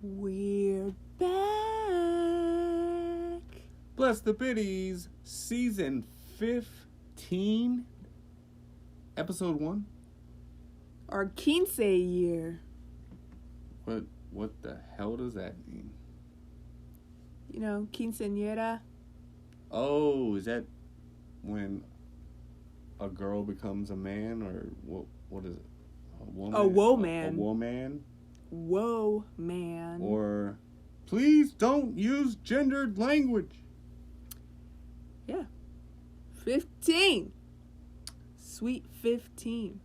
We're back. Bless the Bitties, season 15, episode 1. Our 15 year. What the hell does that mean? You know, quinceañera. Oh, is that when a girl becomes a man, or what is it? A woman? A woman. A woman? Whoa, man. Or, please don't use gendered language. Yeah. 15. Sweet 15.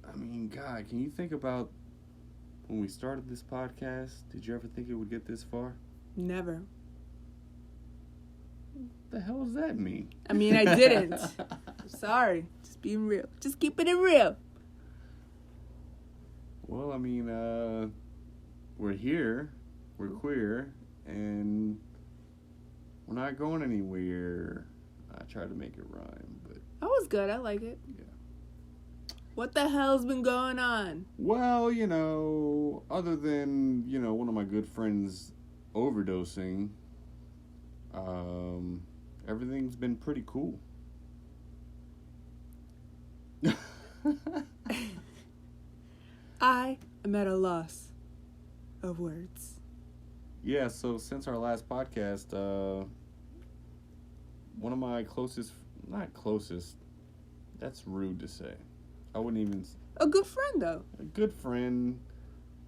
I mean, God, can you think about when we started this podcast? Did you ever think it would get this far? Never. What the hell does that mean? I mean, I didn't. Sorry. Just being real. Just keeping it real. Well, I mean, we're here, we're queer, and we're not going anywhere. I tried to make it rhyme, but... That was good. I like it. Yeah. What the hell's been going on? Well, you know, other than, you know, one of my good friends overdosing, everything's been pretty cool. I am at a loss of words. Yeah, so since our last podcast, one of my not closest, that's rude to say. I wouldn't even... A good friend, though. A good friend,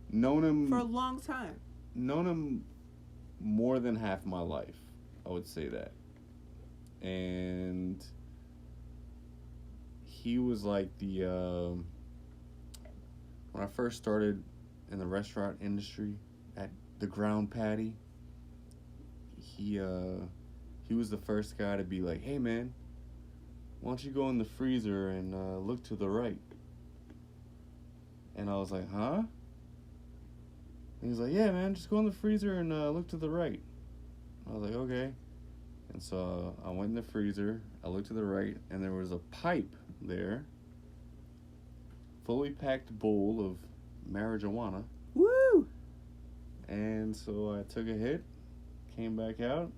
known him... For a long time. Known him more than half my life, I would say that. And he was like the... when I first started in the restaurant industry at the Ground Patty, he was the first guy to be like, "Hey man, why don't you go in the freezer and look to the right?" And I was like, "Huh?" And he's like, "Yeah man, just go in the freezer and look to the right." I was like, "Okay." And so I went in the freezer, I looked to the right, and there was a pipe there, fully packed bowl of marijuana. Woo! And so I took a hit, came back out,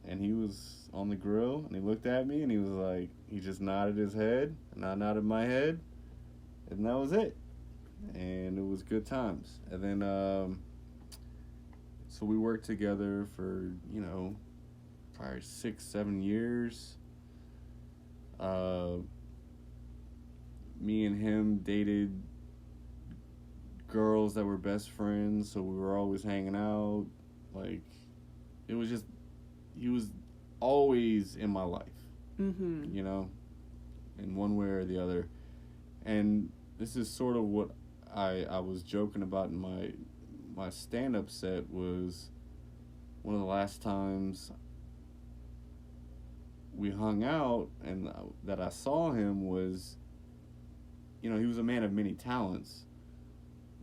and he was on the grill, and he looked at me, and he was like, he just nodded his head, and I nodded my head, and that was it. And it was good times. And then, so we worked together for, you know, probably 6-7 years. Me and him dated girls that were best friends, so we were always hanging out. Like, it was just, he was always in my life. Mm-hmm. You know, in one way or the other. And this is sort of what I was joking about in my stand-up set. Was one of the last times we hung out and that I saw him was, you know, he was a man of many talents,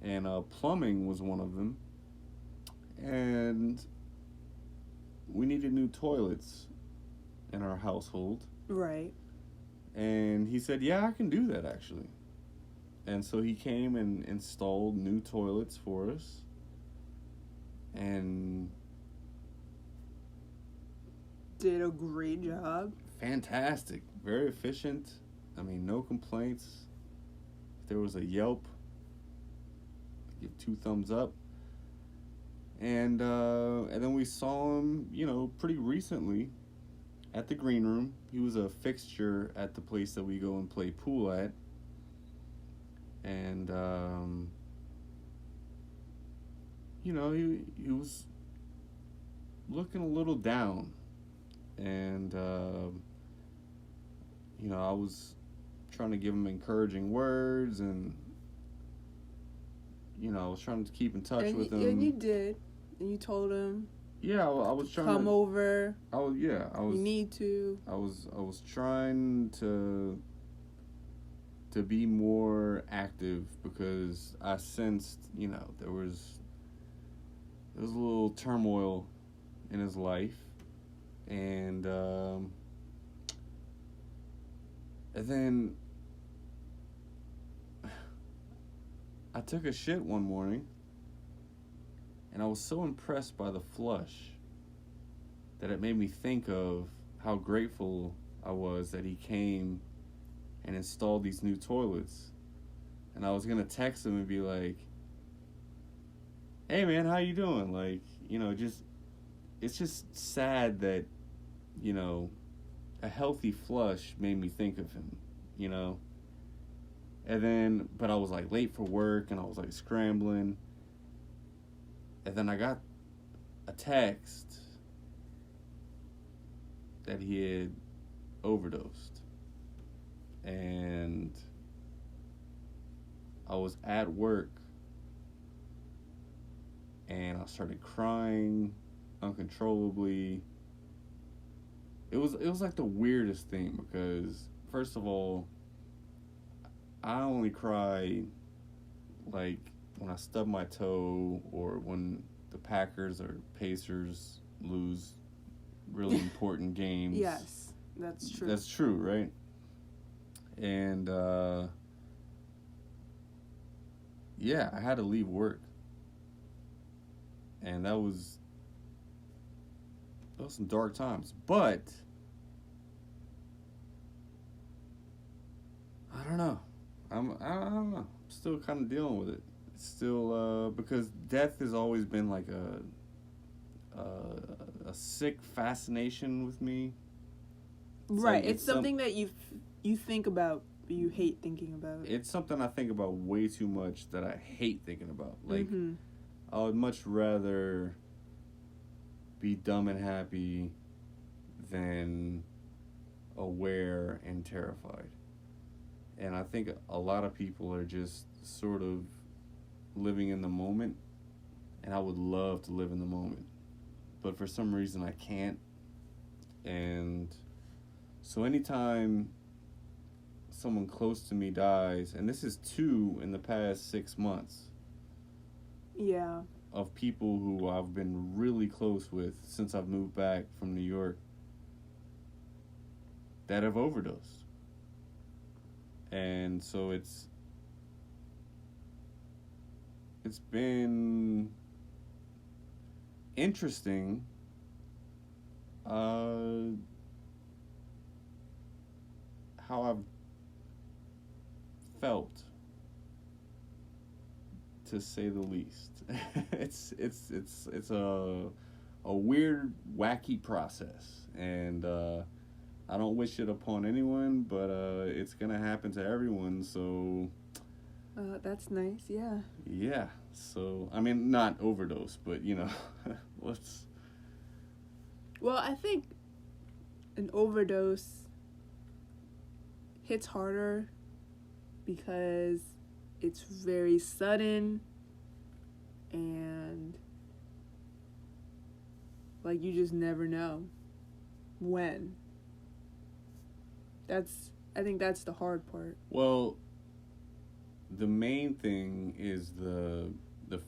and plumbing was one of them, and we needed new toilets in our household. Right. And he said, "Yeah, I can do that actually." And so he came and installed new toilets for us, and did a great job. Fantastic. Very efficient. I mean, no complaints. If there was a Yelp, I'd give 2 thumbs up. And then we saw him, you know, pretty recently at the green room. He was a fixture at the place that we go and play pool at. And, you know, he was looking a little down. And, you know, I was trying to give him encouraging words, and, you know, I was trying to keep in touch with him. And you did. And you told him. Yeah, I was trying come over. You need to. I was trying to be more active, because I sensed, you know, there was a little turmoil in his life, and then I took a shit one morning, And I was so impressed by the flush that it made me think of how grateful I was that he came and installed these new toilets. And I was going to text him and be like, hey man, how you doing? Like, it's just sad that, a healthy flush made me think of him, And then, but I was like late for work and I was like scrambling. And then I got a text that he had overdosed. And I was at work and I started crying uncontrollably. It was like the weirdest thing because, first of all, I only cry like when I stub my toe or when the Packers or Pacers lose really important games. Yes, that's true. That's true, right? And yeah, I had to leave work. And that was some dark times. But I don't know. I don't know. I'm still kind of dealing with it. It's still because death has always been like a sick fascination with me. Right. It's something that you think about, but you hate thinking about. It's something I think about way too much that I hate thinking about. Like, mm-hmm. I would much rather be dumb and happy than aware and terrified. And I think a lot of people are just sort of living in the moment, and I would love to live in the moment. But for some reason I can't. And so anytime someone close to me dies, and this is 2 in the past 6 months. Yeah. Of people who I've been really close with since I've moved back from New York that have overdosed. And so it's been interesting how I've felt, to say the least. It's a weird, wacky process, and I don't wish it upon anyone, but it's gonna happen to everyone. So that's nice. Yeah. Yeah. So I mean, not overdose, but let's. Well, I think an overdose hits harder because it's very sudden and like you just never know when. I think that's the hard part. Well, the main thing is the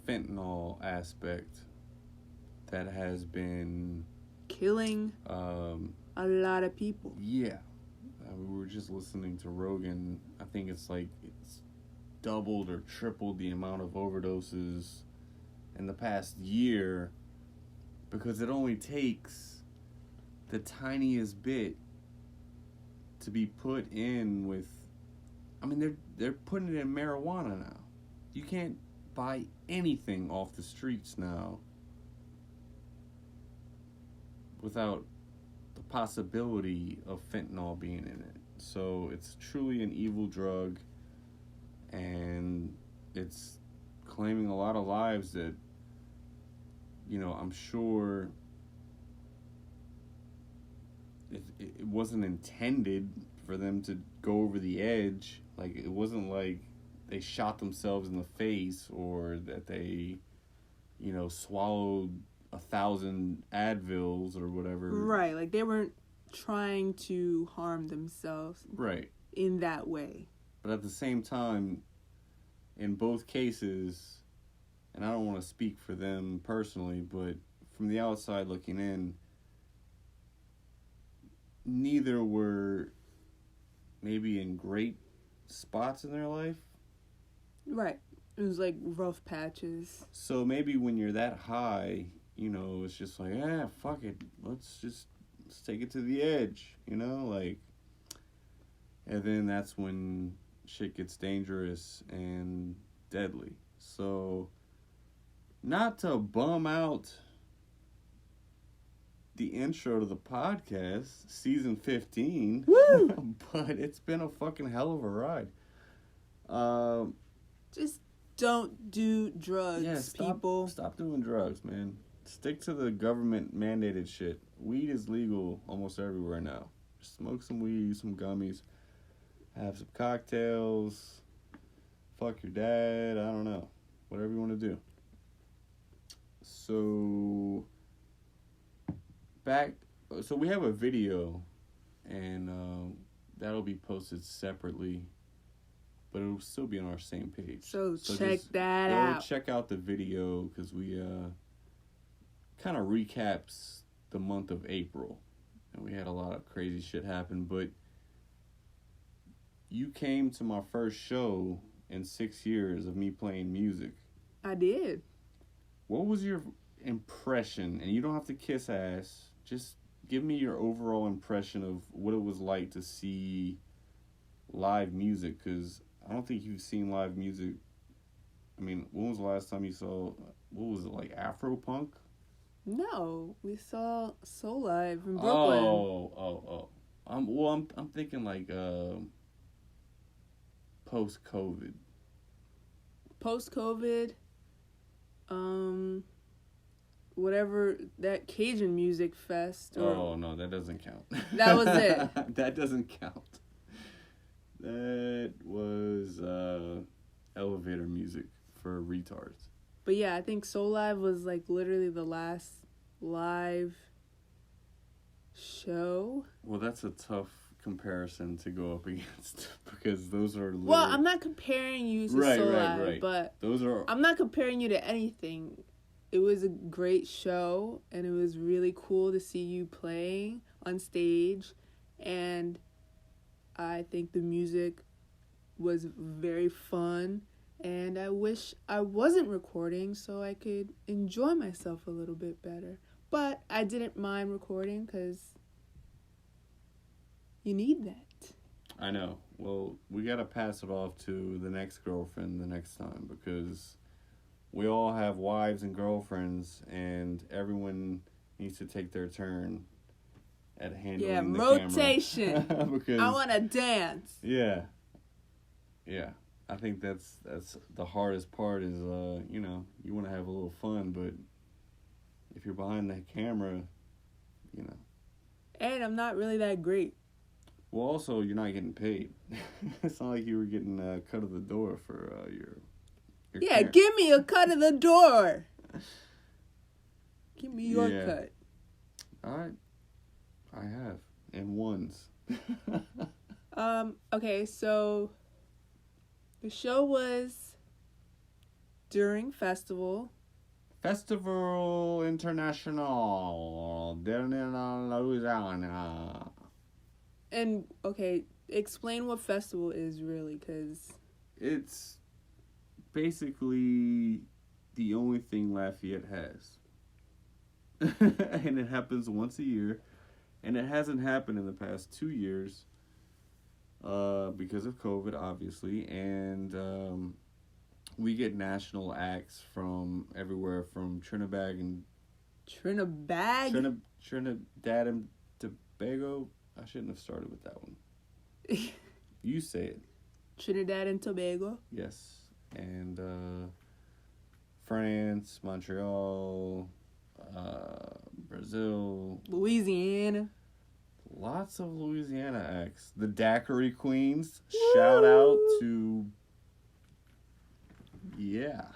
fentanyl aspect that has been killing a lot of people. Yeah. We were just listening to Rogan. I think it's doubled or tripled the amount of overdoses in the past year because it only takes the tiniest bit to be put in with. I mean, they're putting it in marijuana now. You can't buy anything off the streets now without the possibility of fentanyl being in it. So it's truly an evil drug, and it's claiming a lot of lives that, I'm sure it wasn't intended for them to go over the edge. Like, it wasn't like they shot themselves in the face or that they, swallowed 1,000 Advils or whatever. Right, like they weren't trying to harm themselves. Right. In that way. But at the same time, in both cases, and I don't want to speak for them personally, but from the outside looking in, neither were maybe in great spots in their life. Right. It was like rough patches. So maybe when you're that high, you know, it's just like, fuck it. Let's take it to the edge, you know? Like, and then that's when shit gets dangerous and deadly. So, not to bum out the intro to the podcast, season 15. Woo! But it's been a fucking hell of a ride. Just don't do drugs, people. Stop doing drugs, man. Stick to the government mandated shit. Weed is legal almost everywhere now. Smoke some weed, use some gummies, have some cocktails, fuck your dad, I don't know. Whatever you want to do. So we have a video, and that'll be posted separately, but it'll still be on our same page. So check that out. Check out the video, because we kind of recaps the month of April, and we had a lot of crazy shit happen. But you came to my first show in 6 years of me playing music. I did. What was your impression? And you don't have to kiss ass. Just give me your overall impression of what it was like to see live music, because I don't think you've seen live music. I mean, when was the last time you saw, what was it, like Afro punk? No, we saw Soul Live in Brooklyn. Oh. I'm thinking like post-COVID. Post-COVID, whatever, that Cajun Music Fest. Oh, no, that doesn't count. That was it. That doesn't count. That was elevator music for retards. But yeah, I think Soul Live was like literally the last live show. Well, that's a tough comparison to go up against, because those are literally... Well, I'm not comparing you to Soul Live, but those are... I'm not comparing you to anything. It was a great show, and it was really cool to see you playing on stage, and I think the music was very fun, and I wish I wasn't recording so I could enjoy myself a little bit better. But I didn't mind recording because you need that. I know. Well, we got to pass it off to the next girlfriend the next time, because we all have wives and girlfriends, and everyone needs to take their turn at handling the rotation. camera. Because I want to dance. Yeah. I think that's the hardest part is, you know, you want to have a little fun, but if you're behind the camera, you know. And I'm not really that great. Well, also, you're not getting paid. It's not like you were getting a cut of the door for your yeah, give me a cut of the door. Give me your cut. All right. I have. And ones. Okay, so the show was during Festival International down in Louisiana. And, okay, explain what Festival is really, because... It's basically the only thing Lafayette has. And it happens once a year. And it hasn't happened in the past 2 years because of COVID, obviously. And we get national acts from everywhere, from Trinidad and Tobago. I shouldn't have started with that one. You say it. Trinidad and Tobago. Yes. And France, Montreal, Brazil. Louisiana. Lots of Louisiana acts. The Daiquiri Queens. Woo! Shout out to... Yeah.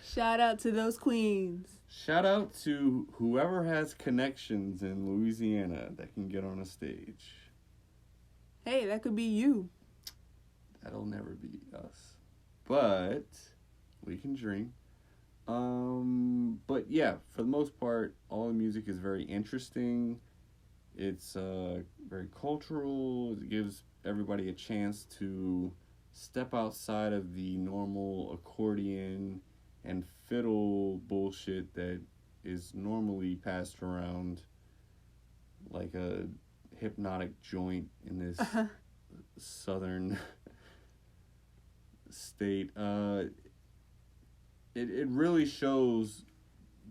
Shout out to those queens. Shout out to whoever has connections in Louisiana that can get on a stage. Hey, that could be you. That'll never be us. But we can dream. But yeah, for the most part, all the music is very interesting. It's very cultural. It gives everybody a chance to step outside of the normal accordion and fiddle bullshit that is normally passed around like a hypnotic joint in this southern state. It really shows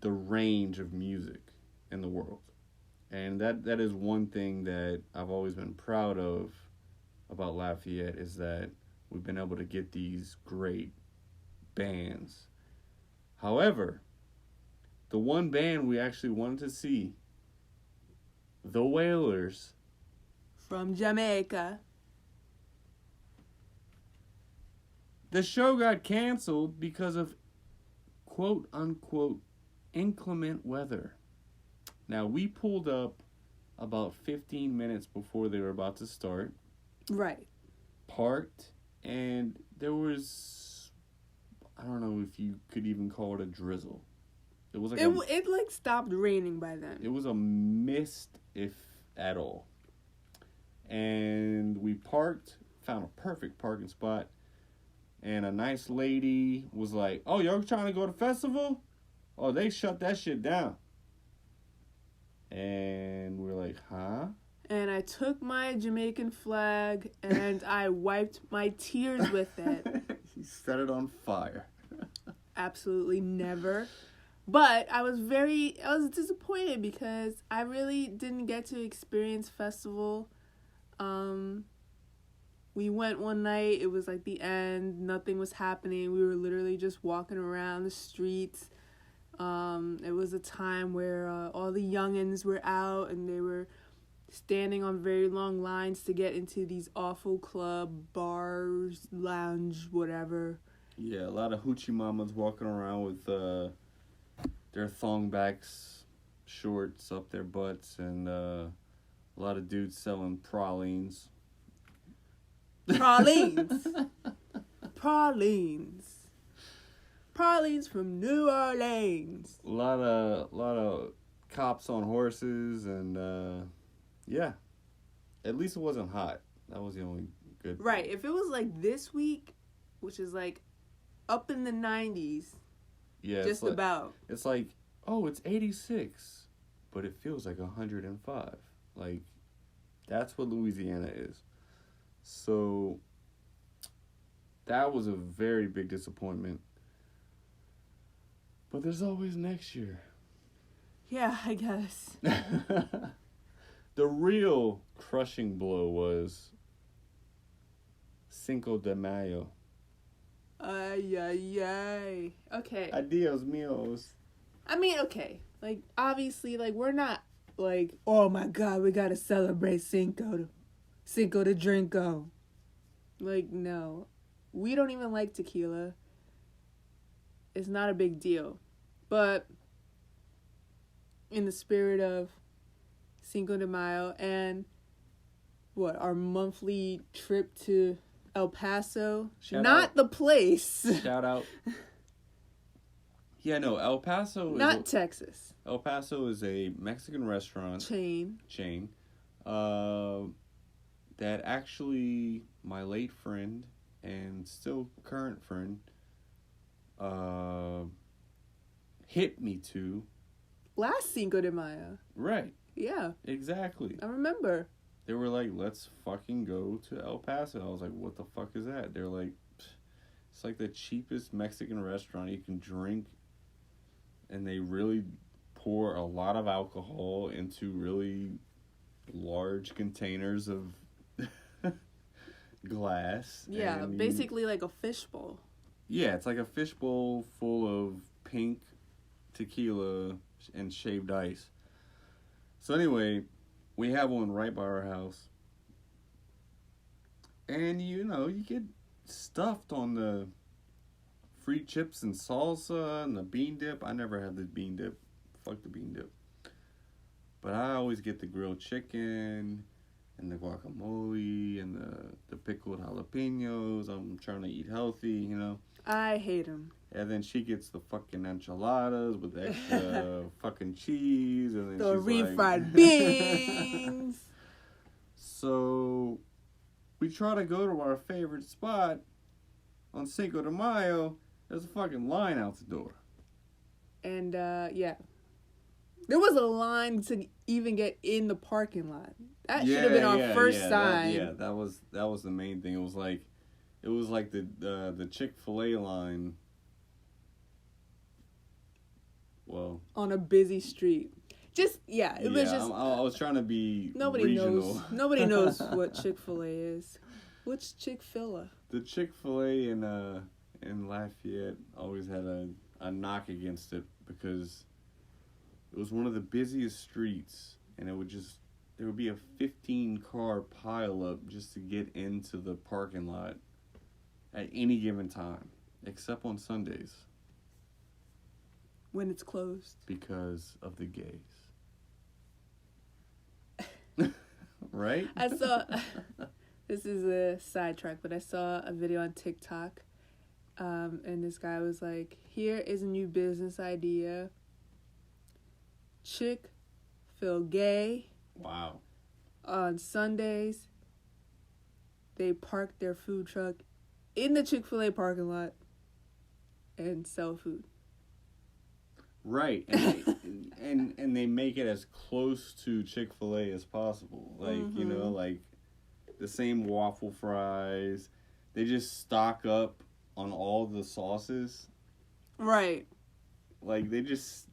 the range of music in the world. And that is one thing that I've always been proud of about Lafayette, is that we've been able to get these great bands. However, the one band we actually wanted to see, the Wailers, from Jamaica. the show got canceled because of quote unquote inclement weather. Now, we pulled up about 15 minutes before they were about to start. Right. Parked, and there was, I don't know if you could even call it a drizzle. It was like it like stopped raining by then. It was a mist, if at all. And we parked, found a perfect parking spot, and a nice lady was like, "Oh, y'all trying to go to festival? Oh, they shut that shit down." And we're like, "Huh?" And I took my Jamaican flag and I wiped my tears with it. You set it on fire. Absolutely never. But I was disappointed because I really didn't get to experience festival. We went one night, it was like the end, nothing was happening. We were literally just walking around the streets. It was a time where all the youngins were out and they were standing on very long lines to get into these awful club, bars, lounge, whatever. Yeah, a lot of hoochie mamas walking around with their thongbacks shorts up their butts, and a lot of dudes selling pralines. Pralines. Pralines from New Orleans. A lot of cops on horses, and yeah. At least it wasn't hot. That was the only good Right. If it was like this week, which is like up in the 90s, yeah, just like, about. It's like, oh, it's 86, but it feels like 105. Like, that's what Louisiana is. So, that was a very big disappointment. But there's always next year. Yeah, I guess. The real crushing blow was Cinco de Mayo. Ay, ay, ay. Okay. Adios, mios. I mean, okay. Like, obviously, like, we're not, like, oh my God, we gotta celebrate Cinco de Drinko. Like, no. We don't even like tequila. It's not a big deal. But, in the spirit of Cinco de Mayo and, our monthly trip to El Paso. Shout not out. The place. Shout out. Yeah, no, El Paso is Not Texas. El Paso is a Mexican restaurant Chain. That actually my late friend and still current friend hit me to. Last Cinco de Mayo. Right. Yeah. Exactly. I remember. They were like, "Let's fucking go to El Paso." I was like, "What the fuck is that?" They're like, "It's like the cheapest Mexican restaurant you can drink." And they really pour a lot of alcohol into really large containers of glass. Yeah, basically like a fishbowl. Yeah, it's like a fishbowl full of pink tequila and shaved ice. So anyway, we have one right by our house. And, you get stuffed on the free chips and salsa and the bean dip. I never had the bean dip. Fuck the bean dip. But I always get the grilled chicken and the guacamole and the pickled jalapenos. I'm trying to eat healthy, I hate them. And then she gets the fucking enchiladas with extra fucking cheese. And then The she's refried beans. So we try to go to our favorite spot, on Cinco de Mayo, there's a fucking line out the door. And, yeah. There was a line to even get in the parking lot. That should have been our first sign. That was the main thing. It was like the Chick-fil-A line. Well, on a busy street. It was just. I was trying to be nobody regional. Nobody knows what Chick-fil-A is. What's Chick-fil-A? The Chick-fil-A in Lafayette always had a knock against it because it was one of the busiest streets, and there would be a 15-car pileup just to get into the parking lot at any given time, except on Sundays. When it's closed. Because of the gays. Right? I saw, this is a sidetrack, but I saw a video on TikTok, and this guy was like, here is a new business idea. Chick feel gay. Wow. On Sundays, they park their food truck in the Chick-fil-A parking lot and sell food. Right, and they make it as close to Chick-fil-A as possible. Like, you know, like the same waffle fries. They just stock up on all the sauces. Right. Like, they just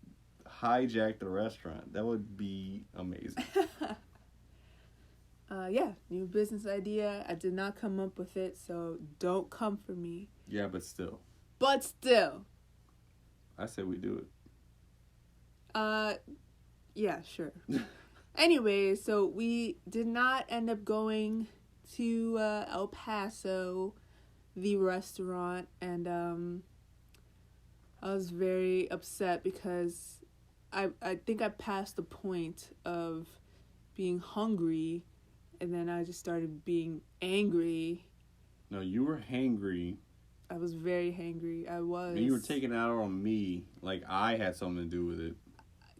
hijack the restaurant. That would be amazing. Yeah, new business idea. I did not come up with it, so don't come for me. Yeah, but still. I say we do it. Yeah, sure. Anyway, so we did not end up going to El Paso, the restaurant, and I was very upset because I think I passed the point of being hungry, and then I just started being angry. No, you were hangry. I was very hangry. I was. And you were taking it out on me like I had something to do with it.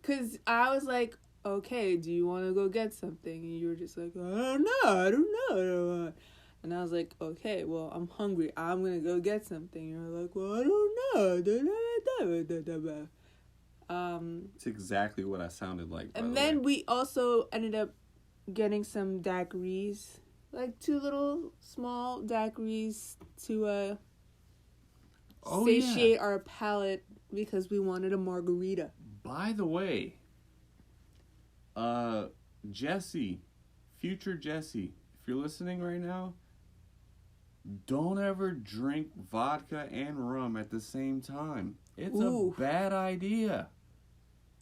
Because I was like, okay, do you want to go get something? And you were just like, I don't know. And I was like, okay, well, I'm hungry. I'm going to go get something. And you're like, well, I don't know. It's exactly what I sounded like, by and the then way. We also ended up getting some daiquiris. Like 2 little small daiquiris to satiate our palate because we wanted a margarita. By the way, Jesse, future Jesse, if you're listening right now, don't ever drink vodka and rum at the same time. It's a bad idea.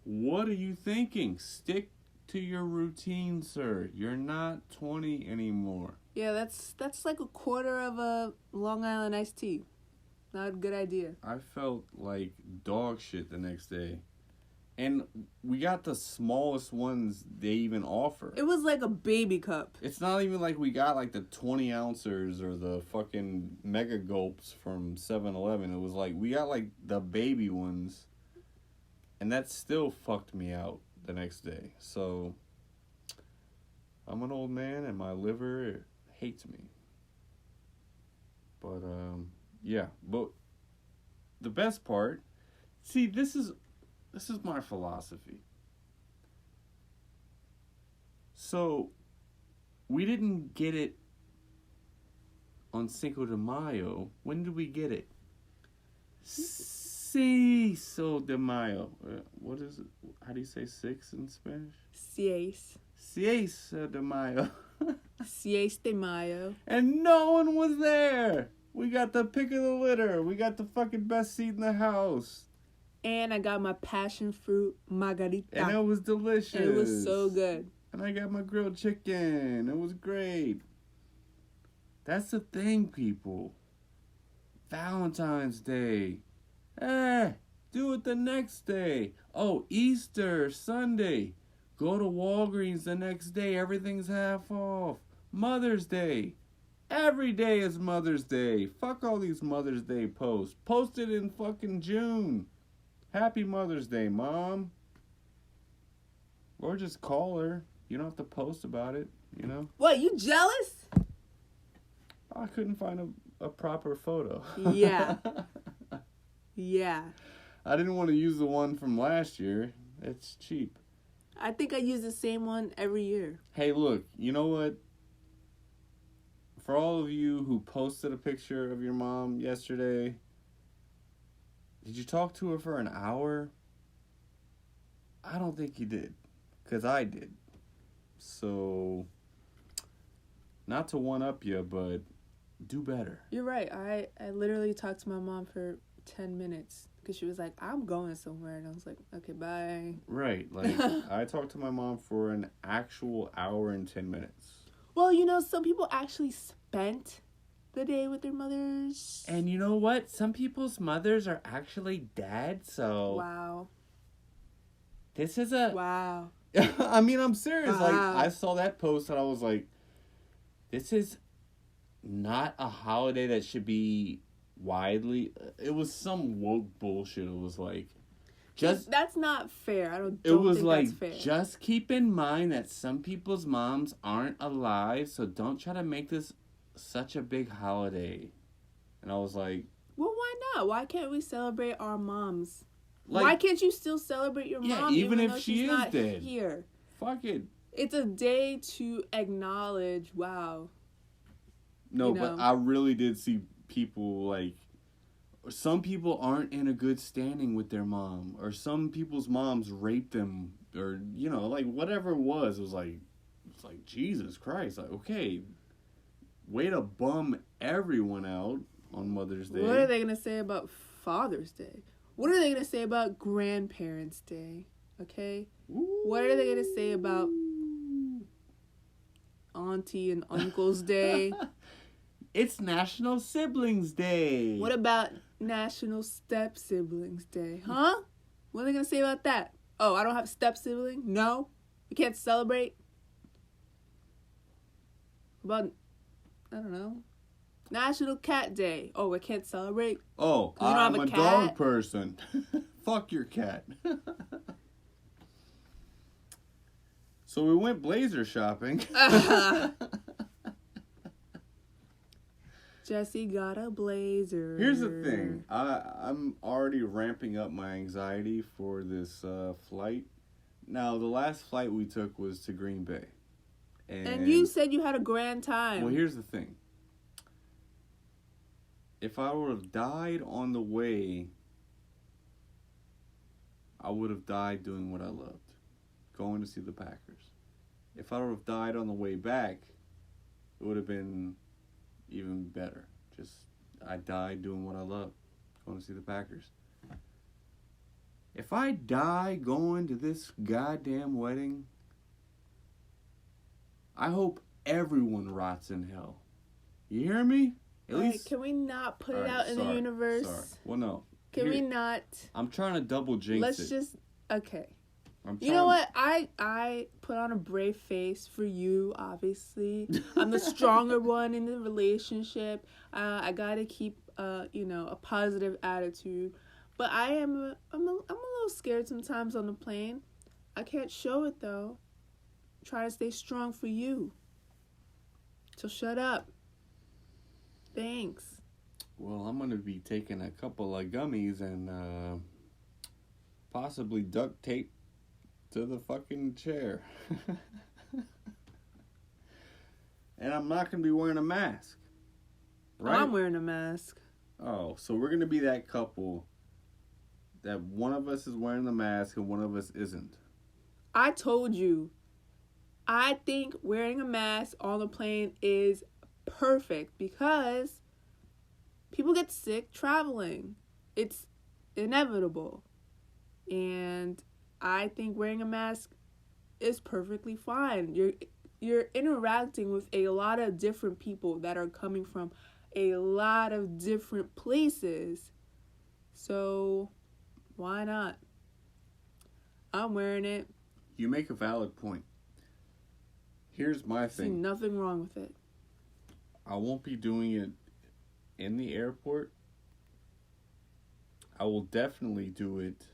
What are you thinking? Stick to your routine, sir. You're not 20 anymore. Yeah, that's like a quarter of a Long Island iced tea. Not a good idea. I felt like dog shit the next day. And we got the smallest ones they even offer. It was like a baby cup. It's not even like we got like the 20 ounces or the fucking mega gulps from 7-Eleven. It was like we got like the baby ones. And that still fucked me out the next day. So I'm an old man and my liver hates me. But yeah, but the best part, see, this is my philosophy. So, we didn't get it on Cinco de Mayo. When did we get it? Cinco de Mayo. What is it? How do you say 6 in Spanish? Seis de Mayo. Seis de Mayo. And no one was there. We got the pick of the litter. We got the fucking best seat in the house. And I got my passion fruit margarita. And it was delicious. And it was so good. And I got my grilled chicken. It was great. That's the thing, people. Valentine's Day. Do it the next day. Oh, Easter, Sunday. Go to Walgreens the next day. Everything's half off. Mother's Day. Every day is Mother's Day. Fuck all these Mother's Day posts. Post it in fucking June. Happy Mother's Day, Mom. Or just call her. You don't have to post about it, you know? What, you jealous? I couldn't find a proper photo. Yeah. Yeah. I didn't want to use the one from last year. It's cheap. I think I use the same one every year. Hey, look, you know what? For all of you who posted a picture of your mom yesterday, did you talk to her for an hour? I don't think you did, because I did. So, not to one-up you, but do better. You're right. I literally talked to my mom for 10 minutes because she was like, I'm going somewhere. And I was like, okay, bye. Right. Like, I talked to my mom for an actual hour and 10 minutes. Well, you know, some people actually spent the day with their mothers. And you know what? Some people's mothers are actually dead, so... Wow. This is a... Wow. I mean, I'm serious. Wow. Like, I saw that post and I was like, this is not a holiday that should be widely... It was some woke bullshit. It was like... That's not fair. I don't It was think like, that's fair. just keep in mind that some people's moms aren't alive, so don't try to make this such a big holiday. And I was like... Well, why not? Why can't we celebrate our moms? Like, why can't you still celebrate your mom even if though she she's is not dead? here? Fuck it. It's a day to acknowledge, wow. No, you know? but I really did see people, like... Some people aren't in a good standing with their mom. Or some people's moms raped them. Or, you know, like, whatever it was. It was like, Jesus Christ. Like, okay, way to bum everyone out on Mother's Day. What are they going to say about Father's Day? What are they going to say about Grandparents' Day? Okay? Ooh. What are they going to say about Auntie and Uncle's Day? It's National Siblings Day. What about National Step Siblings Day? Huh? What are they going to say about that? Oh, I don't have a step sibling? No? We can't celebrate? About, I don't know, National Cat Day. Oh, we can't celebrate? Oh, you don't I'm have a a cat? dog person. Fuck your cat. So we went blazer shopping. Jesse got a blazer. Here's the thing. I'm already ramping up my anxiety for this flight. Now, the last flight we took was to Green Bay. And you said you had a grand time. Well, here's the thing. If I would have died on the way, I would have died doing what I loved. Going to see the Packers. If I would have died on the way back, it would have been even better. I died doing what I love. Going to see the Packers. If I die going to this goddamn wedding, I hope everyone rots in hell. You hear me? At least. Can we not put it out in the universe? Sorry. Well, no. Can we not? I'm trying to double jinx it. Let's just. Okay. You know what? I put on a brave face for you, obviously. I'm the stronger one in the relationship. I gotta keep, a positive attitude. But I'm a little scared sometimes on the plane. I can't show it, though. Try to stay strong for you. So shut up. Thanks. Well, I'm going to be taking a couple of gummies and possibly duct tape to the fucking chair. And I'm not going to be wearing a mask. Right? I'm wearing a mask. Oh, so we're going to be that couple that one of us is wearing the mask and one of us isn't. I told you. I think wearing a mask on the plane is perfect because people get sick traveling. It's inevitable. And I think wearing a mask is perfectly fine. You're interacting with a lot of different people that are coming from a lot of different places. So, why not? I'm wearing it. You make a valid point. Here's my thing. See nothing wrong with it. I won't be doing it in the airport. I will definitely do it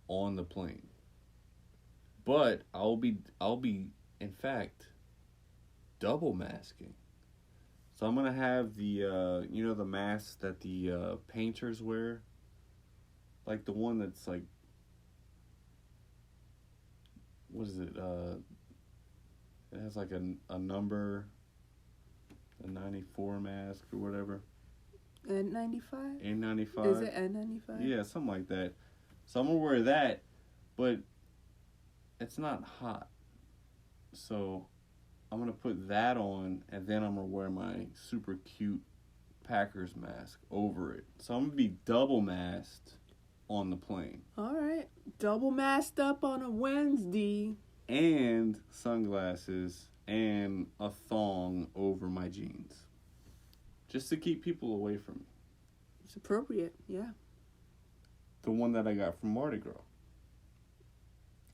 on the plane. But I'll be in fact double masking. So So I'm gonna have the the mask that the painters wear, like the one that's like, what is it? It has like a number, a 94 mask or whatever. N95. N95. Is it N95? Yeah, something like that. So I'm gonna wear that, but it's not hot. So I'm gonna put that on, and then I'm gonna wear my super cute Packers mask over it. So I'm gonna be double masked on the plane. All right, double masked up on a Wednesday. And sunglasses and a thong over my jeans. Just to keep people away from me. It's appropriate, yeah. The one that I got from Mardi Gras.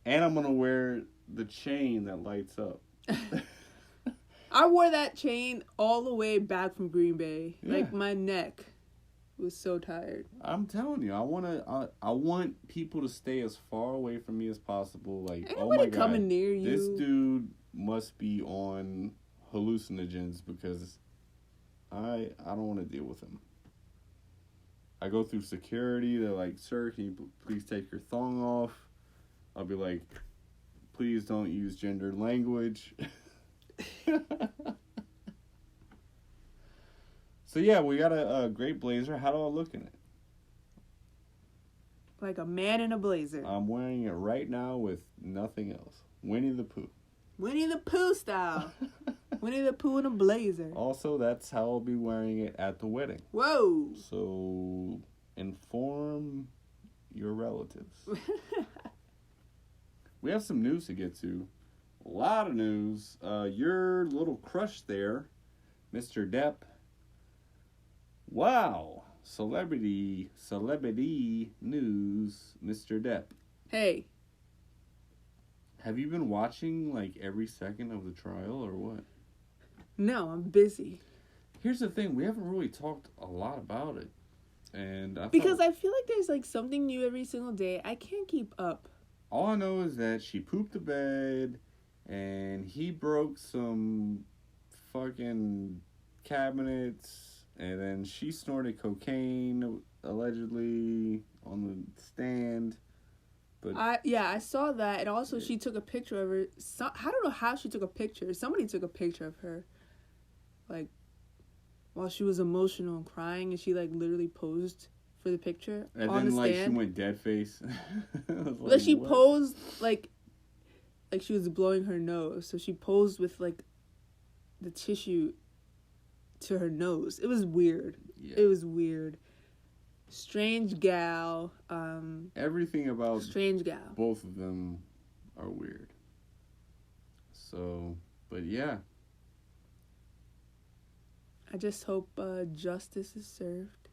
And I'm gonna wear the chain that lights up. I wore that chain all the way back from Green Bay. Yeah. Like, my neck was so tired. I'm telling you, I want people to stay as far away from me as possible. Like, Ain't oh my nobody God, coming near you. this dude must be on hallucinogens because I don't want to deal with him. I go through security. They're like, "Sir, can you please take your thong off?" I'll be like, "Please don't use gendered language." So yeah, we got a great blazer. How do I look in it? Like a man in a blazer. I'm wearing it right now with nothing else. Winnie the Pooh. Winnie the Pooh style. Winnie the Pooh in a blazer. Also, that's how I'll be wearing it at the wedding. Whoa. So inform your relatives. We have some news to get to. A lot of news. Your little crush there, Mr. Depp. Wow. Celebrity news, Mr. Depp. Hey. Have you been watching like every second of the trial or what? No, I'm busy. Here's the thing, we haven't really talked a lot about it. And I feel like there's like something new every single day. I can't keep up. All I know is that she pooped the bed and he broke some fucking cabinets. And then she snorted cocaine, allegedly, on the stand. But I saw that. And also she took a picture of her. I don't know how she took a picture. Somebody took a picture of her. Like, while she was emotional and crying. And she, like, literally posed for the picture and on then, the like, stand. she went dead face. Like, she posed, like she was blowing her nose. So she posed with, like, the tissue to her nose. It was weird. Yeah. It was weird. Strange gal. Everything about strange gal. Both of them are weird. So, but yeah. I just hope justice is served.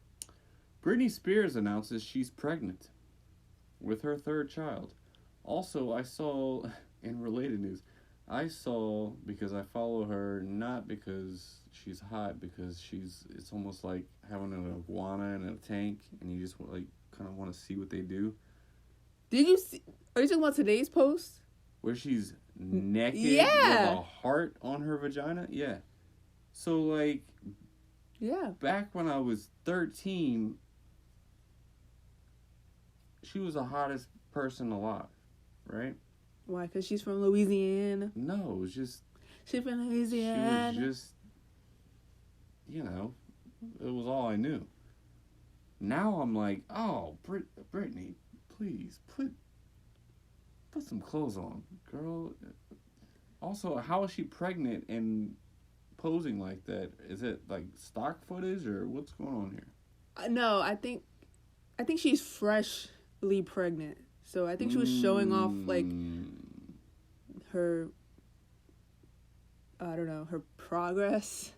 Britney Spears announces she's pregnant with her third child. Also, I saw, in related news, because I follow her, not because she's hot, because it's almost like having an iguana in a tank, and you just like kind of want to see what they do. Did you see? Are you talking about today's post? Where she's naked with a heart on her vagina? Yeah. So, like, back when I was 13, she was the hottest person alive, right? Why? Because she's from Louisiana? No, it was just... She's from Louisiana. She was just... it was all I knew. Now I'm like, oh, Britney, please, put some clothes on, girl. Also, how is she pregnant and posing like that? Is it, like, stock footage, or what's going on here? No, I think she's freshly pregnant. So I think she was showing off, like, her, I don't know, her progress.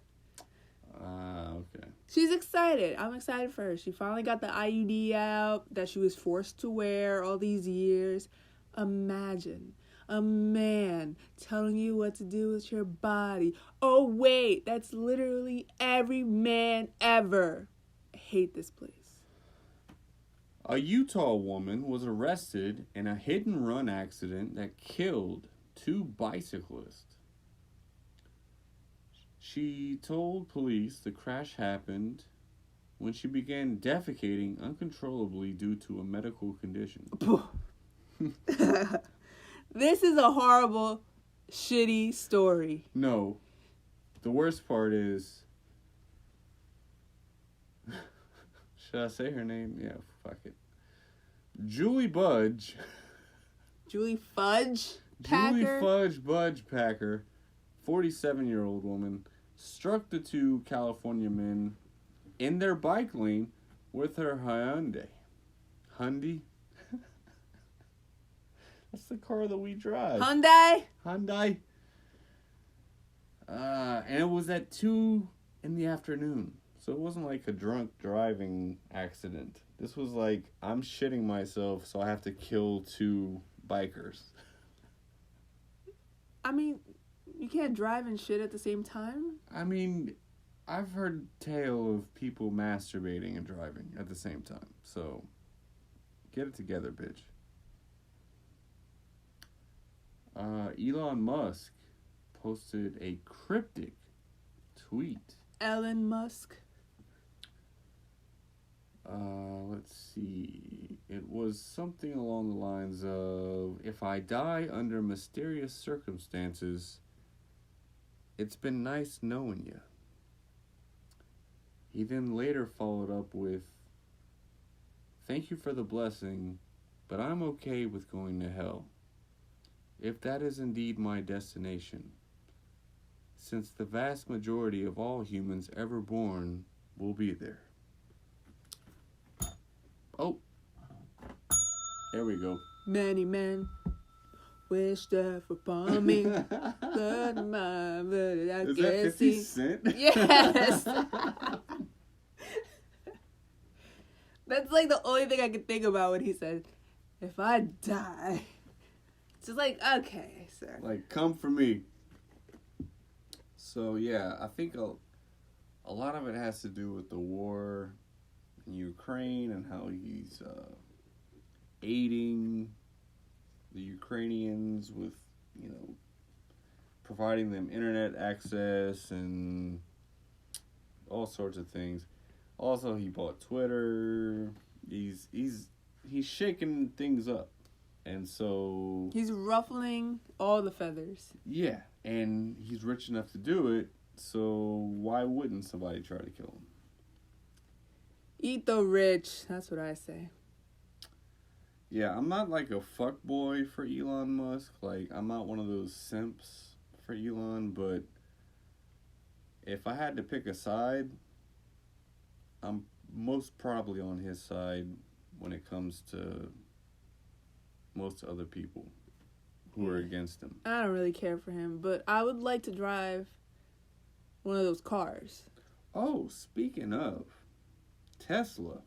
Okay. She's excited. I'm excited for her. She finally got the IUD out that she was forced to wear all these years. Imagine a man telling you what to do with your body. Oh, wait, that's literally every man ever. I hate this place. A Utah woman was arrested in a hit-and-run accident that killed 2 bicyclists. She told police the crash happened when she began defecating uncontrollably due to a medical condition. This is a horrible, shitty story. No. The worst part is... Should I say her name? Yeah, fuck it. Julie Fudge Packer, 47-year-old woman, struck the two California men in their bike lane with her Hyundai. Hyundai? That's the car that we drive. Hyundai. And it was at 2 in the afternoon. So it wasn't like a drunk driving accident. This was like, I'm shitting myself, so I have to kill 2 bikers. I mean, you can't drive and shit at the same time? I mean, I've heard tale of people masturbating and driving at the same time. So, get it together, bitch. Elon Musk posted a cryptic tweet. Elon Musk. Let's see. It was something along the lines of, if I die under mysterious circumstances, it's been nice knowing you. He then later followed up with, thank you for the blessing, but I'm okay with going to hell, if that is indeed my destination, since the vast majority of all humans ever born will be there. Oh, there we go. Many men wish death upon me, but I Is can't that 50 see. Cent? Yes. That's like the only thing I could think about when he said, if I die. It's just like, okay, sir. Like, come for me. So, yeah, I think a lot of it has to do with the war in Ukraine and how he's aiding the Ukrainians with, providing them internet access and all sorts of things. Also, he bought Twitter. He's shaking things up. And so... He's ruffling all the feathers. Yeah, and he's rich enough to do it, so why wouldn't somebody try to kill him? Eat the rich. That's what I say. Yeah, I'm not like a fuckboy for Elon Musk. Like, I'm not one of those simps for Elon, but if I had to pick a side, I'm most probably on his side when it comes to most other people who are against him. I don't really care for him, but I would like to drive one of those cars. Oh, speaking of, Tesla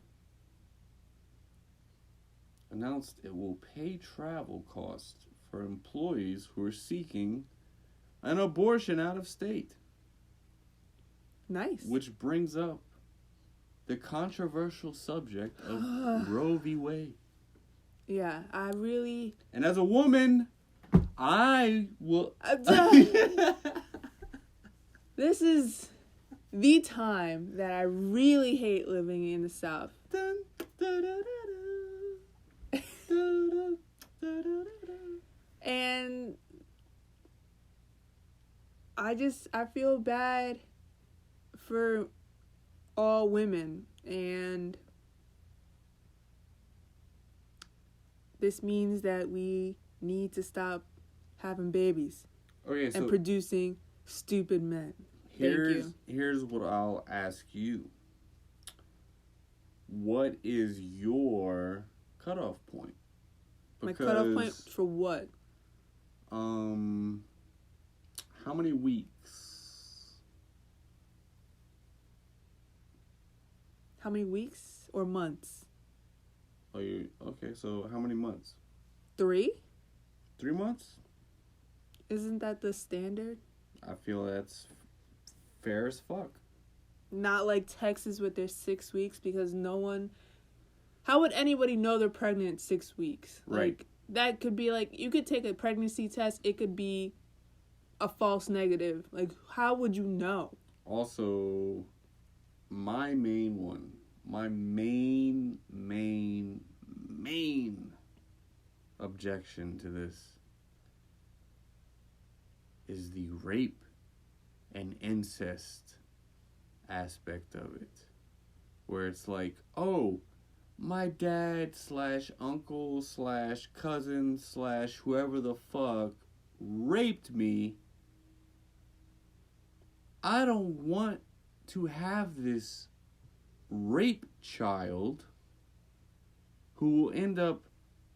announced it will pay travel costs for employees who are seeking an abortion out of state. Nice. Which brings up the controversial subject of Roe v. Wade. Yeah, I really... And as a woman, I will... This is the time that I really hate living in the South. And I feel bad for all women, and this means that we need to stop having babies and producing stupid men. Here's what I'll ask you. What is your cutoff point? My cutoff point for what? How many weeks? How many weeks or months? Okay, so how many months? 3? 3 months? Isn't that the standard? I feel that's fair as fuck. Not like Texas with their 6 weeks, because how would anybody know they're pregnant 6 weeks? Right. Like, that could be like, you could take a pregnancy test, it could be a false negative? Like, how would you know? Also, my main one, my main objection to this is the rape and incest aspect of it. Where it's like, oh, my dad / uncle / cousin / whoever the fuck raped me. I don't want to have this rape child who will end up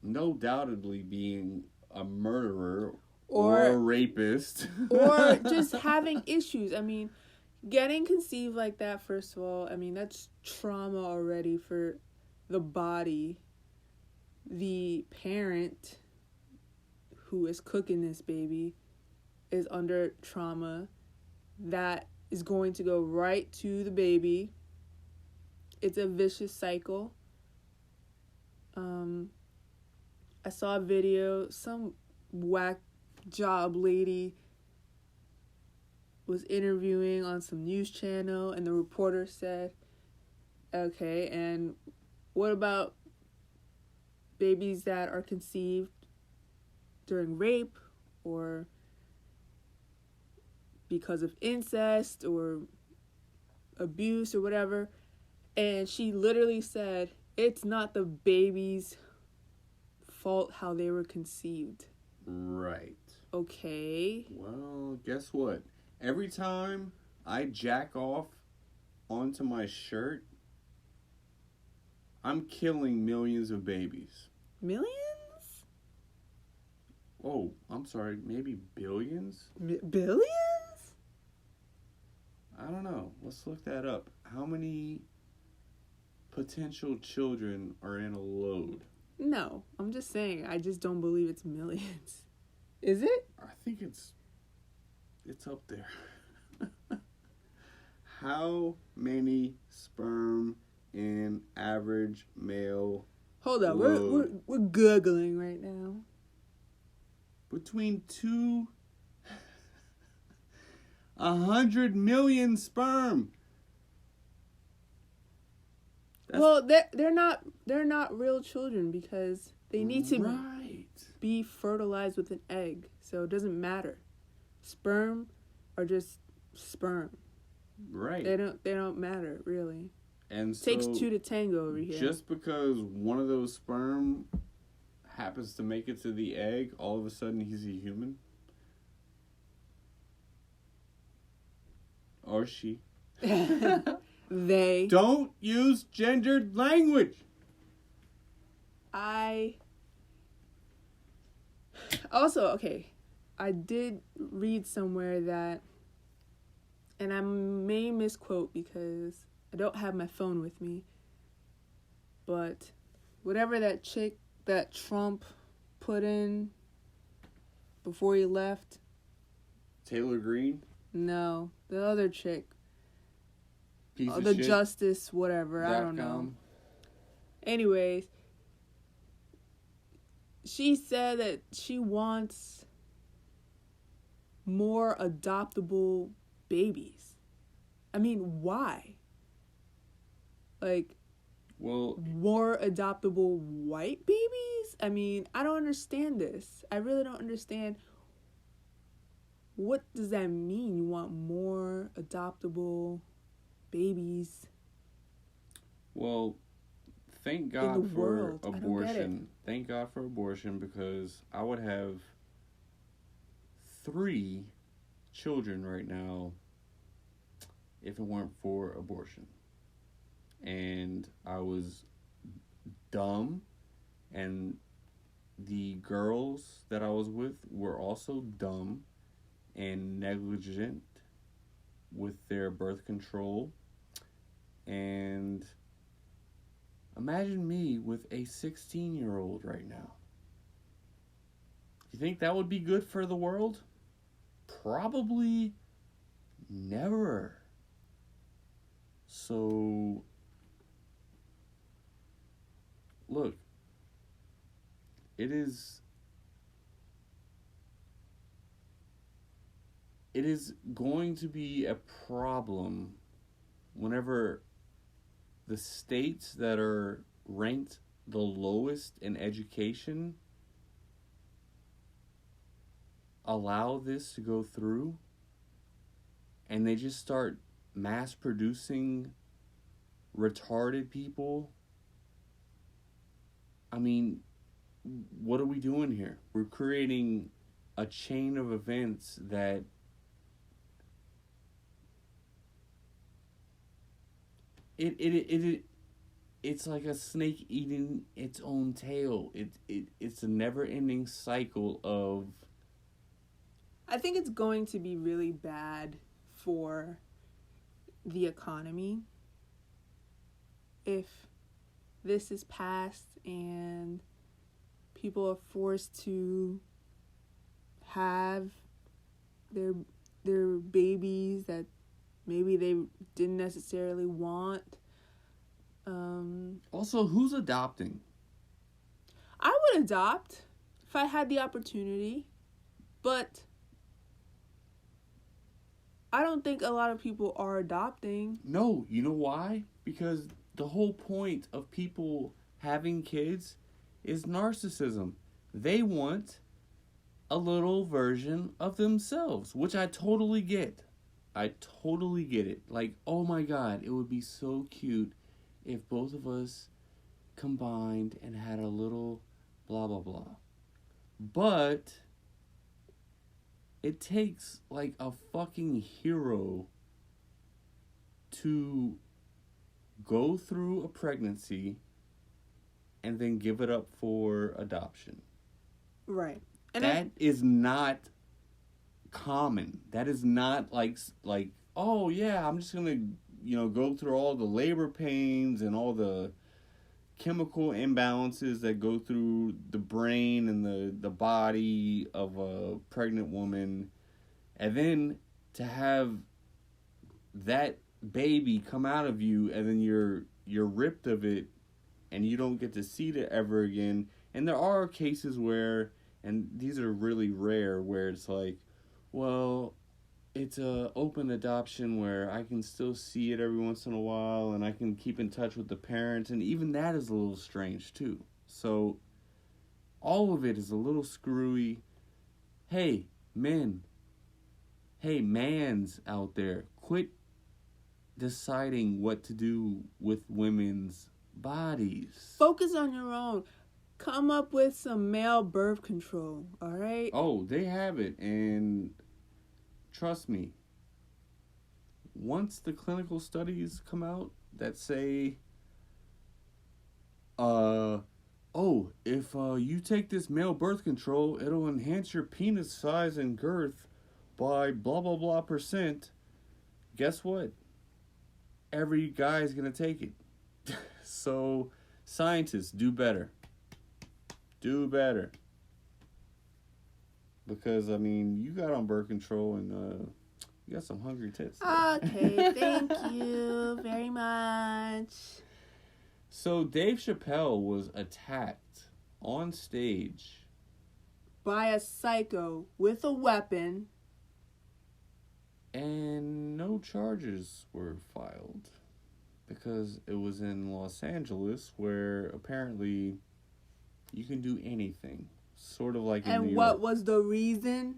no doubtedly being a murderer or a rapist. Or just having issues. I mean, getting conceived like that, first of all, I mean, that's trauma already for the body. The parent who is cooking this baby is under trauma. That is going to go right to the baby. It's a vicious cycle. I saw a video, some whack job lady was interviewing on some news channel, and the reporter said, okay, and what about babies that are conceived during rape or because of incest or abuse or whatever? And she literally said, it's not the baby's fault how they were conceived. Right. Okay. Well, guess what? Every time I jack off onto my shirt, I'm killing millions of babies. Millions? Oh, I'm sorry, maybe billions? Billions? I don't know. Let's look that up. How many potential children are in a load? No, I'm just saying, I just don't believe it's millions. Is it? I think it's up there. How many sperm in average male? Hold up, load? we're googling right now. Between 100 million sperm. Well, they're not real children because they need to be fertilized with an egg, so it doesn't matter. Sperm are just sperm. Right. They don't matter really. And so takes two to tango over here. Just because one of those sperm happens to make it to the egg, all of a sudden he's a human? Or she. They. Don't use gendered language. Also, okay, I did read somewhere that, and I may misquote because I don't have my phone with me, but whatever that chick that Trump put in before he left. Taylor Greene? No, the other chick. Piece of the shit. Justice, whatever, I don't know. Anyways, she said that she wants more adoptable babies. I mean, why? Like, well, more adoptable white babies? I mean, I don't understand this. I really don't understand. What does that mean? You want more adoptable babies? Well, thank God for abortion. Thank God for abortion, because I would have 3 children right now if it weren't for abortion. And I was dumb, and the girls that I was with were also dumb and negligent with their birth control. And imagine me with a 16-year-old right now. You think that would be good for the world? Probably never. So, look, it is it is going to be a problem whenever the states that are ranked the lowest in education allow this to go through, and they just start mass producing retarded people. I mean, what are we doing here? We're creating a chain of events that it's like a snake eating its own tail. It's a never-ending cycle of. I think it's going to be really bad for the economy if this is passed and people are forced to have their babies that maybe they didn't necessarily want. Also, who's adopting? I would adopt if I had the opportunity, but I don't think a lot of people are adopting. No, you know why? Because the whole point of people having kids is narcissism. They want a little version of themselves, which I totally get. I totally get it. Like, oh my God, it would be so cute if both of us combined and had a little blah, blah, blah. But it takes like a fucking hero to go through a pregnancy and then give it up for adoption. Right. And that is not common. That is not like, oh yeah, I'm just gonna, go through all the labor pains and all the chemical imbalances that go through the brain and the body of a pregnant woman, and then to have that baby come out of you and then you're ripped of it and you don't get to see it ever again. And there are cases where, and these are really rare, where it's like, well, it's a open adoption where I can still see it every once in a while and I can keep in touch with the parents, and even that is a little strange too. So all of it is a little screwy. Hey, men. Hey, mans out there, quit deciding what to do with women's bodies. Focus on your own. Come up with some male birth control, all right? Oh, they have it, and trust me, once the clinical studies come out that say, if you take this male birth control, it'll enhance your penis size and girth by blah, blah, blah %, guess what? Every guy's gonna take it. So, scientists, do better. Do better. Because, I mean, you got on birth control and you got some hungry tits. Okay, thank you very much. So, Dave Chappelle was attacked on stage by a psycho with a weapon. And no charges were filed. Because it was in Los Angeles, where apparently you can do anything. Sort of like in New York. And what was the reason?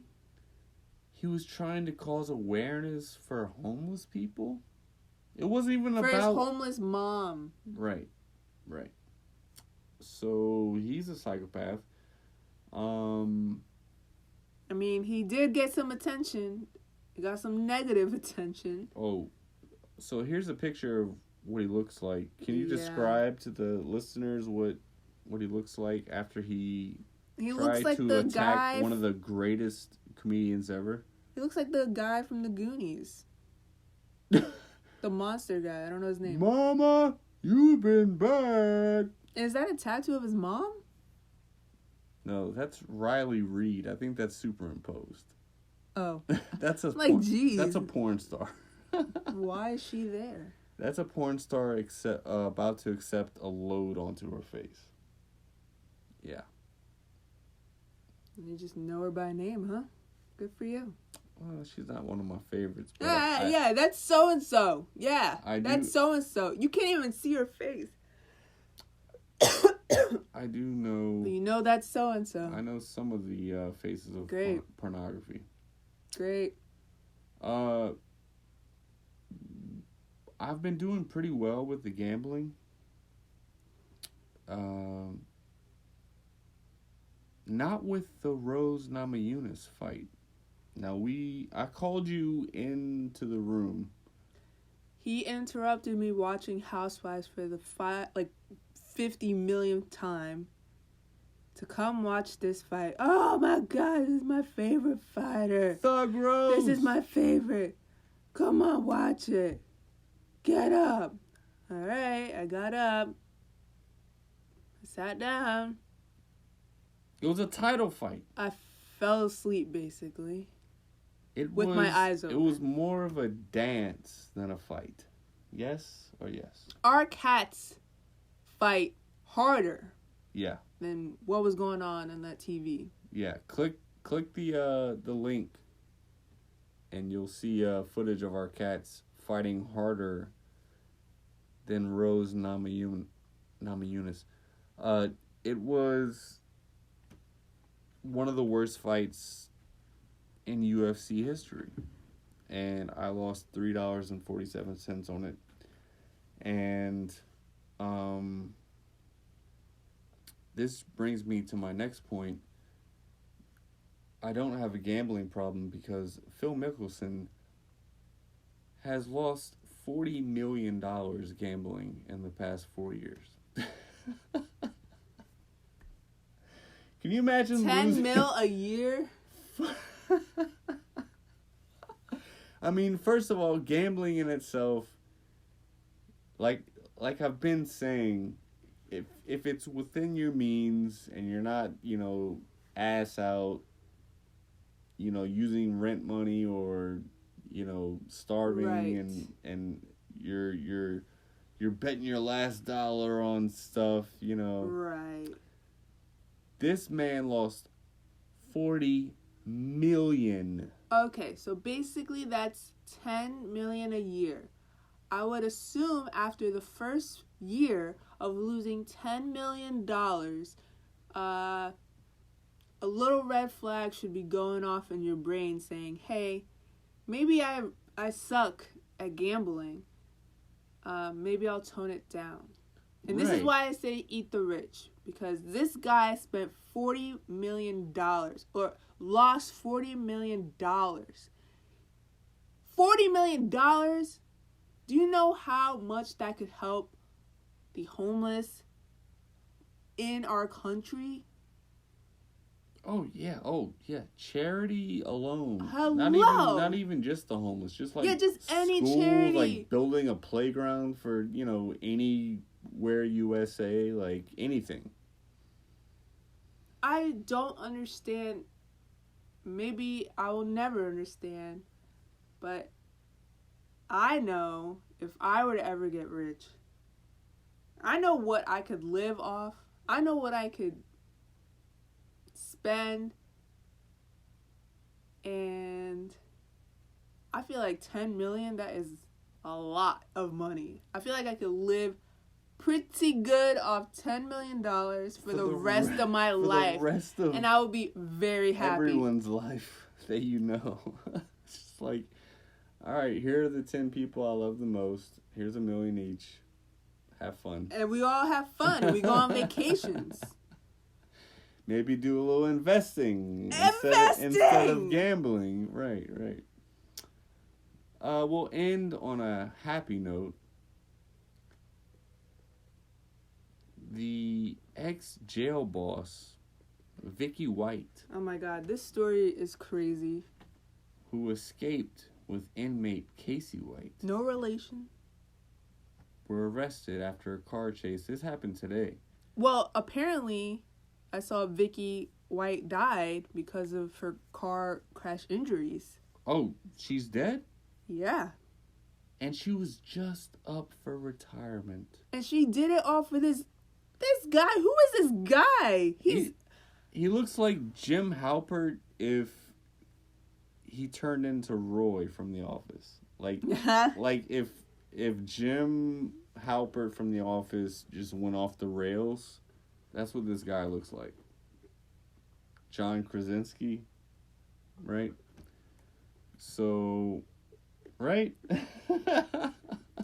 He was trying to cause awareness for homeless people. It wasn't even for about... his homeless mom. Right. So, he's a psychopath. I mean, he did get some attention. He got some negative attention. Oh, so here's a picture of what he looks like. Can you describe to the listeners what he looks like after he looks like to the attack guy one of the greatest comedians ever? He looks like the guy from the Goonies. The monster guy. I don't know his name. Mama, you've been bad. Is that a tattoo of his mom? No, that's Riley Reid. I think that's superimposed. Oh. That's a geez. That's a porn star. Why is she there? That's a porn star about to accept a load onto her face. Yeah. You just know her by name, huh? Good for you. Well, she's not one of my favorites. But Yeah, that's so and so. Yeah, that's so and so. You can't even see her face. I do know. You know that's so and so. I know some of the faces of pornography. Great. I've been doing pretty well with the gambling. Not with the Rose Namajunas fight. Now I called you into the room. He interrupted me watching Housewives for the 50 millionth time to come watch this fight. Oh my God, this is my favorite fighter. Thug Rose. This is my favorite. Come on, watch it. Get up. All right, I got up. I sat down. It was a title fight. I fell asleep, basically. With my eyes open. It was more of a dance than a fight. Yes or yes? Our cats fight harder. Yeah. Than what was going on that TV. Yeah. Click the link, and you'll see footage of our cats fighting harder than Rose Namajunas. It was one of the worst fights in UFC history, and I lost $3.47 on it. And this brings me to my next point. I don't have a gambling problem because Phil Mickelson has lost $40 million gambling in the past 4 years. Can you imagine 10 mil a year? I mean, first of all, gambling in itself, like I've been saying, if it's within your means and you're not, ass out, using rent money or, starving, right. and you're betting your last dollar on stuff, Right. This man lost 40 million. Okay, so basically that's 10 million a year. I would assume after the first year of losing $10 million, a little red flag should be going off in your brain saying, hey, maybe I suck at gambling. Maybe I'll tone it down. And this is why I say eat the rich. Because this guy spent $40 million or lost $40 million. $40 million? Do you know how much that could help the homeless in our country? Oh yeah. Charity alone. Hello. Not even just the homeless. Just any schools, charity. Like building a playground for anywhere USA, like anything. I don't understand. Maybe I will never understand. But I know if I were to ever get rich, I know what I could live off. I know what I could spend. And I feel like 10 million, that is a lot of money. I feel like I could live pretty good off $10 million for the rest of my life. The rest of and I will be very happy. Everyone's life that It's just like, all right, here are the 10 people I love the most. Here's $1 million each. Have fun. And we all have fun. And we go on vacations. Maybe do a little investing. Instead of gambling. Right. We'll end on a happy note. The ex-jail boss, Vicky White. Oh my God, this story is crazy. Who escaped with inmate Casey White. No relation. Were arrested after a car chase. This happened today. Well, apparently, I saw Vicky White died because of her car crash injuries. Oh, she's dead? Yeah. And she was just up for retirement. And she did it all for this guy. Who is this guy? He looks like Jim Halpert if he turned into Roy from The Office. Like if Jim Halpert from The Office just went off the rails, that's what this guy looks like. John Krasinski, right? So, right?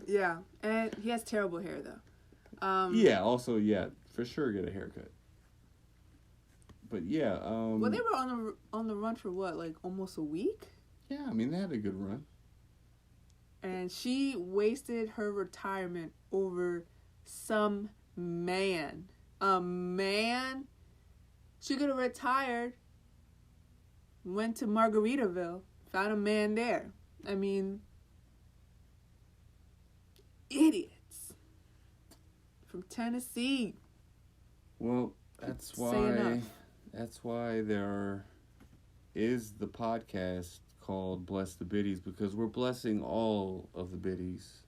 Yeah, and he has terrible hair though. Yeah. Also, yeah, for sure, get a haircut. But yeah. Well, they were on the run for what, like almost a week? Yeah, I mean they had a good run. And she wasted her retirement over some man. A man? She could have retired, went to Margaritaville, found a man there. I mean, idiots from Tennessee. Well, that's why there is the podcast called Bless the Bitties, because we're blessing all of the biddies.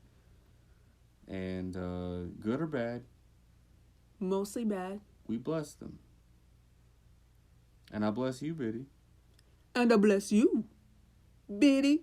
And good or bad, Mostly bad. we bless them. And I bless you, Biddy. And I bless you, Bitty.